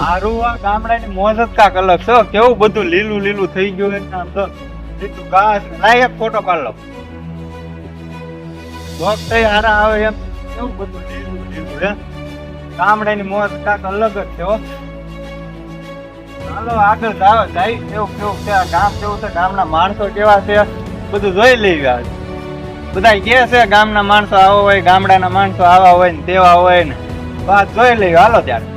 આરું આ ગામડાની મોજ જ કાંક અલગ છે. કેવું બધું લીલું લીલું થઈ ગયું એટલે આમ તો લીલું ઘાસ. લાય એક ફોટો પાડ લો. જોક થઈ હારા આવે એમ કેવું બધું લીલું લીલું હે. ગામડાની મોજ કાંક અલગ જ છે હો. ચાલો આગળ જાવ જાય કેવું કેવું છે આ ગામ કેવું છે, ગામના માણસો કેવા છે બધું જોઈ લેવી. આજ બધા કે છે ગામના માણસો આવો હોય, ગામડાના માણસો આવા હોય ને તેવા હોય ને વાત જોઈ લેવી. હાલો ત્યારે.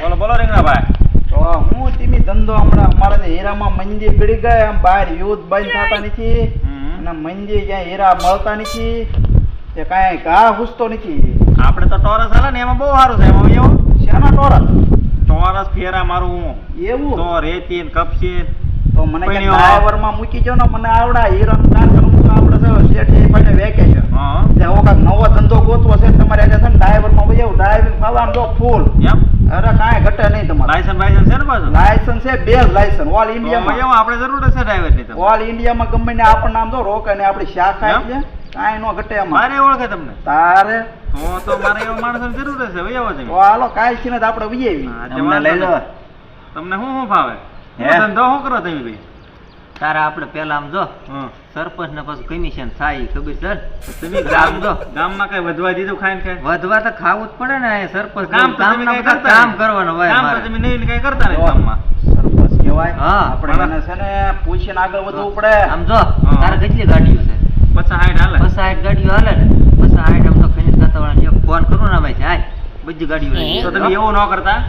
બોલો બોલો રીંગણાભાઈ. તો હું ધીમી ધંધો હમણાં અમારા હીરામાં મંદી પડી ગઈ, આમ બહાર યુદ્ધ બંધ થતા નથી અને મંદી ક્યાંય હીરા મળતા નથી, તે કાંઈ ઘા ઘૂસતો નથી. આપણે તો ટોરસ હાલે ને એમાં બહુ સારું છે. એમાં એવું શેના ટોરસ? ટોરસ ફેરા મારું હું એવું તો રેતી ને કપસી તો મને કોઈ નહીં. ડ્રાઈવરમાં મૂકી જો ને, મને આવડા હીરાનું કામ કરવું આપણે છે શેઠી પાસે વેકે છે. હા એવો કાંઈક નવો ધંધો ગોતવો છે તમારે આજે છે ને ડ્રાઈવરમાં વહી આવું. ડ્રાઈવિંગ ખાવાનું જો ફૂલ, એમ અરે કાંઈ ઘટે નહીં તમારે. લાયસન્સ બાયસન્સ છે ને પાછું? લાયસન્સ છે, બે લાયસન્સ ઓલ તો ઇન્ડિયામાં. એવું આપણે જરૂર છે ડ્રાઈવર ની. તમે ઓલ ઇન્ડિયામાં ગમે ને આપણને આમ તો રોકે ને આપણી શાખા એમ? એટલે કાંઈ નો ઘટે એમાં. મારે ઓળખે તમને તારે તો મારે એવા માણસોની જરૂર છે. ભાઈ આવો તો તમે. હાલો કાંઈ છે ને તો આપણે વહી આવી. હા, તે વાંધો નહીં. તમને શું ફાવે? હે? ધંધો શું કરો તમે ભાઈ? તારા આપણે પેલા આમ જો હા. સરપંચ ને પછી કમિશન થાય ઈ ખબર છે ને? તમે ગામ જો ગામમાં કઈ વધવા દીધું ખાઈને ખાઈને? વધવા તો ખાવું જ પડે ને. આ સરપંચ કામ તો તમે ગામના કઈ બધા કરતા કામ નહીં. કરવાનું હોય કામ તો અમારે. તમે નહીં કઈ કરતા નહીં જો. ગામમાં. સરપંચ કહેવાય. હા. આપણે એને છે ને પૂછીને આગળ વધવું પડે. આમ જો હા. તારે કેટલી ગાડીઓ છે? 50-60 હાલે. 50-60 ગાડીઓ હાલે ને. 50-60 આમ તો ખનીજ ખાતાવાળાને એક ફોન કરું ને ભાઈ જાય બધી ગાડીઓ લઈ તો જાય. તમે એવું ન કરતા.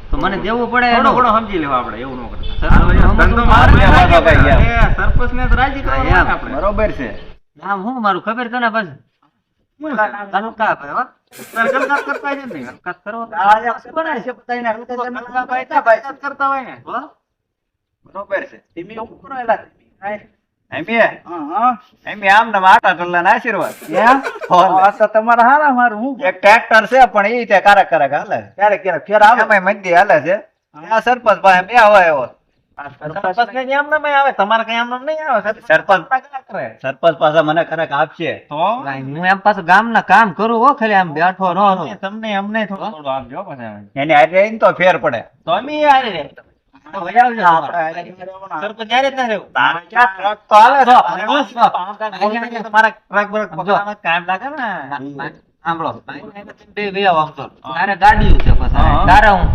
તો મને દેવું પડે થોડું એનું. ઘણું સમજી લેવા આપણે. એવું ન કરતા. સરપંચ હાલો, ધંધો મારો મારે લેવાનો લેવાનો ભાઈ, ભાઈ. એ સરપંચને તો રાજી કરવાનો હા, ને આપણે. બરોબર છે. નામ શું મારું ખબર તને પછી? તાલુકા ભાઈ હો. તારે ગલકાત કરતા જ નથી. ગલકાત કરવો તો આ જે બનાય છે બધાયને હલકા જમીન ભાઈ. કરતા હોય ને. હો? બરોબર છે. ધીમી હું કરો એલા ધીમી. કાંઈ. એમ હા. આમ ને આટા ટલ્લાના આશીર્વાદ. એમ? આ તો તમારા હારા મારું હું એક ટ્રેક્ટર છે પણ એ રીતે કારક કારક હાલે. ક્યારેક ક્યારેક ફેર આવે. એમાંય મંદી હાલે છે. આ સરપંચ પાસે બે હોય એવો. સરપંચ કઈ આમ નામ આવે. તમારે કઈ આમ નામ નહીં આવે. સરપંચ કરે. સરપંચ પાસે મને કારક આપશે. તો કાંઈ હું એમ પાછું ગામના કામ કરું હો, ખાલી આમ બેઠો ન રહું. તમને અમને થોડું થોડું આપજો પછી. એની હારે રહીને તો ફેર પડે. તો અમે હારે રે. તો વહી આવજો તમારે. સરપંચ હારે જ ના રહેવું. તારે ક્યાં ટ્રક તો હાલે છે. તમારા ટ્રક બ્રક પકડવામાં કામ લાગે ને. સાંભળો બે બે આવો આમ તો. તારે ગાડીઓ છે પછી. હા. તારે હું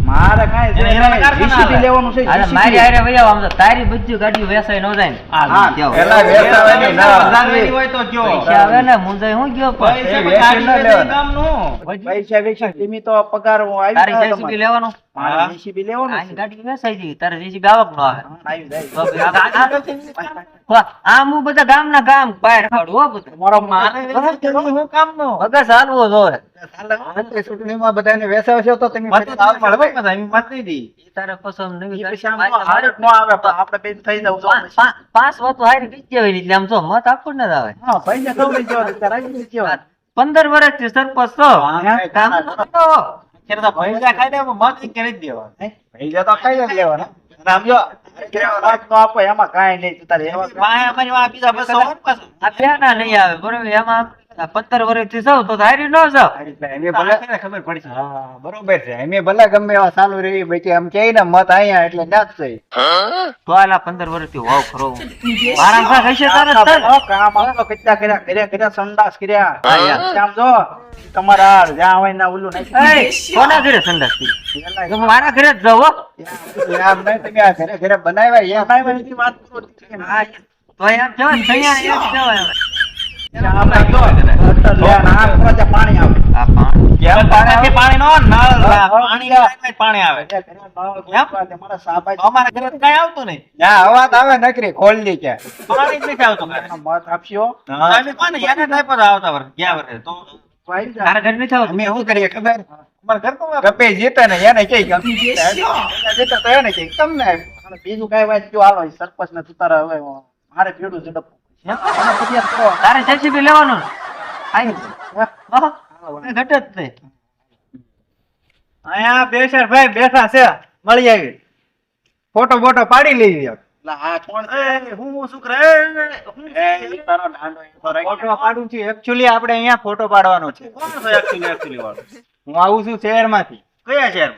મારે કાંઈ છે એને હીરાના નહીં. કારખાના JCB આવે. લેવાનું છે અરે JCB. મારી હારે વહી આવો આમ તો. તારી બધી ગાડીઓ વેચાઈ ન જાય ને. હા, જાઓ. પેલા વેચાવાની ના. વધારવાની હોય તો કયો. પૈસા આવે ને મુંજાઈ હું ગયો પણ. પૈસા એ પણ ગાડી વેચી ન વેચાય લેવાના. ગામનું. પૈસા વેચી ધીમી તો પગાર હું આવી તારી જાય JCB તમારે. લેવાનું. મારે હા. JCB લેવાનું આની છે. ગાડી વેચાઈ ગઈ. તારે JCB આવક નો આવે. હા, આવી જાય. તો ભાઈ આમ હું બધા ગામના કામ બહાર કાઢું હો બધું. તમારો મારે હું કામનું. વગર ચાલવો જોવે. ચૂંટણીમાં બધાને વેચાવશો તો તમે મત તો મળે ભાઈ, પાછા એમ મત નહીં દી. ઈ તારે પસંદ નહીં. ઈ પછી આમ તો હારે જ ન આવે પણ આપણે બે થઈ જાવ તો પછી. પાંચ વાતો હારી ગઈ જવાય એટલે આમ જો મત આપવું જ ન આવે. હા, ભાઈને ખવડાવી દેવા દે, તારા આવી જવા. 15 વર્ષથી સરપંચ છો. કામ ન કરો. અત્યારે તો પૈસા ખાઈ દે મત ઈ કરી જ દેવા. પૈસા તો ખાઈ જ લેવાના. અને આમ જો વાત નો આપો એમાં કાંઈ નહીં. તારે એવા વાંહે અમારી વાંહે બીજા બસો હોય ને પાછું. આ પેના નહીં આવે બરોબર. એમાં 15 વર્ષથી જાવ તો હારી ન જાવ. એમે ભલે તારે ખબર પડી છે. હા બરોબર છે. એમે ભલે ગમે એવા ચાલુ રહી પછી આમ કે ને મત અહીંયા એટલે ના જ થઈ. તો આલા 15 વર્ષથી વાવ ખરો. મારા ભાગ હશે તારે જ થાય ને. કામ આમ તો કેટલા કર્યા સંડાસ કર્યા. આમ જો તમારા જ્યાં હોય ને ઓલું એય, કોના ઘરે સંડાસ કરી? તમે મારા ઘરે જ જાવ હો. આમ નહીં તમે આ ઘરે ઘરે બનાવ્યા એમ. નાખી વાત કરો. તો એમ કહેવાય ને, તૈયાર એમ કહેવાય હવે. આમ જો ધ્યાન આ પ્રજા પાણી આવે. આ પાણી. કેમ પાણી પાણી નો નળ હા, પાણી આવે પાણી આવે. મારા સાબાઈ અમારા ઘરે તો કઈ આવતું નહીં. ના અવાજ આવે નકરી ખોલની કે. પાણી જ નથી આવતું ઘરે. મત આપશો અમે કોને એને થાય પણ આવતા વર્ષ ગયા વર્ષે તો ભાઈ જા. તારા ઘરે નથી આવતું? અમે શું કરીએ ખબર? અમારા ઘર તો કપે જીતે ને એને કઈ ગમી જીતે તો એને કઈ તમને અને બીજું કઈ વાત જો હાલો સરપંચ ને તું તારા હવે મારે ભેડું ઝડપ ફરિયાદ કરો. તારે JCB લેવાનું ને? આઈ. હો? ઘટે જ નહીં. અહીંયા બેસર ભાઈ બેઠા છે મળી આવી ફોટો બોટો પાડી લેવી. એટલે આ કોણ છે? હું શું કરે તારો દાંડો એવો રાખ્યો. ફોટો પાડું છું એકચ્યુઅલી આપણે અહીંયા ફોટો પાડવાનો છે કોણ છે actually વાળો? હું આવું છું શહેરમાંથી કયા શહેર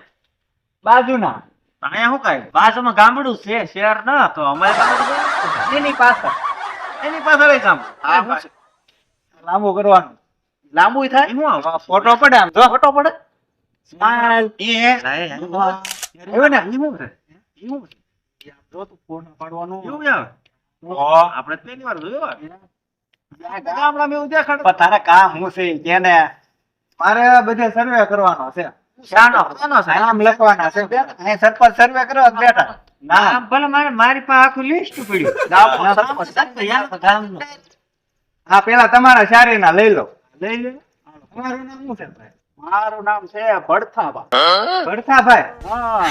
બાજુના અહીંયા શું કાંઈ બાજુમાં ગામડું છે શહેર ના તો અમારે પાસે એની પાછળ એની પાછળ કામ આ શું છે? લાંબુ કરવાનું લાંબુ થાય શું આવું? ફોટો પડે આમ જો ફોટો પડે સ્માઈલ એવું ને એવું છે? એવું છે? જો તું ફોન પાડવાનું એવું જ આવે? આપણે તો પહેલી વાર જોયું. ગામડામાં એવું દેખાડે પણ તારે કામ હું છે કેને મારે બધે સર્વે કરવાનો છે શાનો છે? નામ લખવાના છે અહીં સરપંચ સર્વે કરવા જ બેઠા ના ભલે મારી પાસે આખું લિસ્ટ પડ્યું ગામનું હા પેલા તમારા શારીના લઈ લો લઈ લે તમારું નામ શું છે ભાઈ? મારું નામ છે ભડથાબા ભડથાભાઈ હા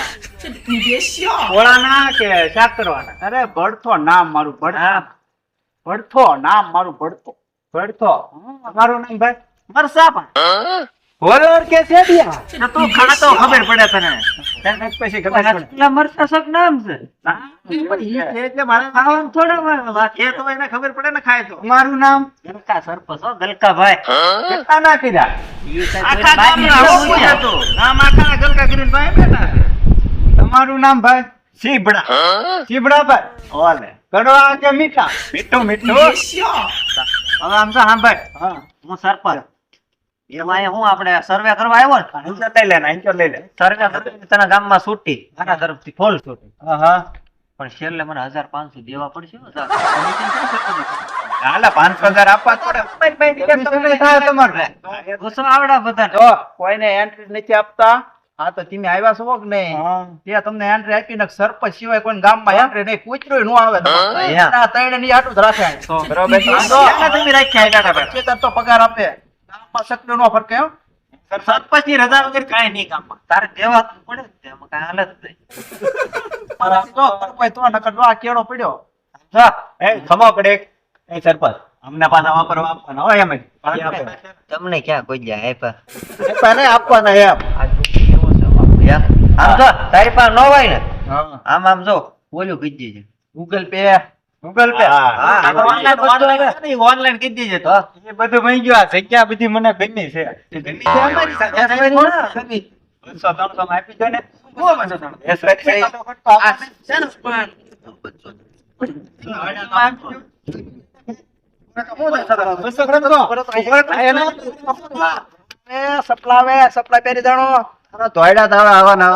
ઓળાના કે શાક કરવાના અરે ભડથો નામ મારું ભડથો નામ મારું ભડથો ભડથો તમારું નામ ભાઈ મરસા પણ હોલર કે સેડિયા તું ખાતો ખબર પડે તને પછી ખબર પડે. એટલા મરતા શક નામ છે એટલે મારે ખાવાનું થોડા વાર એ તો એને ખબર પડે ને ખાય તો તમારું નામ ગલકા સરપંચ હો ગલકા ભાઈ કેટલા ના કર્યા આખા ગામના આવું કોઈ હતું. ગામ આખાના ગલકા કરીને તો અહીં બેઠા છે. તમારું નામ ભાઈ સીભડા. ચીબડા ભાઈ ઓલે કડવા કે મીઠા મીઠું મીઠું હવે આમ તો સાંભળ હા હું સરપંચ એમાં અહીંયા હું આપણે સર્વે કરવા આવ્યો ને આંચો લઈ લે આંચો લઈ લે સર્વે કરીને તને ગામમાં છૂટી આના તરફથી ફૂલ છૂટી હા પણ છેલ્લે મને 1500 દેવા પડશે હો સાહેબ. હાલા 5,000 આપવા પડે થાય તમારે ગુસ્સો આવડા બધાને. જો કોઈને એન્ટ્રી નથી આપતા હા તો તમે આવ્યા છો કે નહીં હા ત્યાં તમને એન્ટ્રી આપી ને સરપંચ સિવાય કોઈ ગામમાં એન્ટ્રી નહીં કૂતરો નો આવે અહીંયા. આ ત્રણે ની આટલું જ રાખે તો બરોબર એને તમે રાખ્યા ગાડા પર. ખેતર તો પગાર આપે ગામમાં સકડો નો ફરકે હો. સરપંચની રજા વગર કાંઈ નહીં ગામમાં. તારે દેવા તો પડે ને, તેમાં કાંઈ હાલત નહીં. મારા તો કોઈ તો નકર જો આ કેળો પડ્યો જા એ ખમો પડે એ સરપંચ અમને પાછા વાપરવા આપવાના હોય એમ જ તમને ક્યાં કોઈ જાય આપ્યા? પાને આપવાના એમ આ દુઃખી એવો છે બાપુ યાર. આમ જો તારી પાસે ન હોય ને હા આમ આમ જો ઓલું કહી દેજે ગૂગલ પે ગૂગલ પે હા, ઓનલાઈન કરી દેજે તો. એ બધું મળી ગયું આ જગ્યા બધી મને ગમી છે એ ગમી છે અમારી સાથે. 200-300 માં આપી દો ને બહુ મજા આવે. એ સરપંચ આ શેનું પણ? સપલાવે સપલા પહેરી દાણો ધોયડા ધાવા આવા ના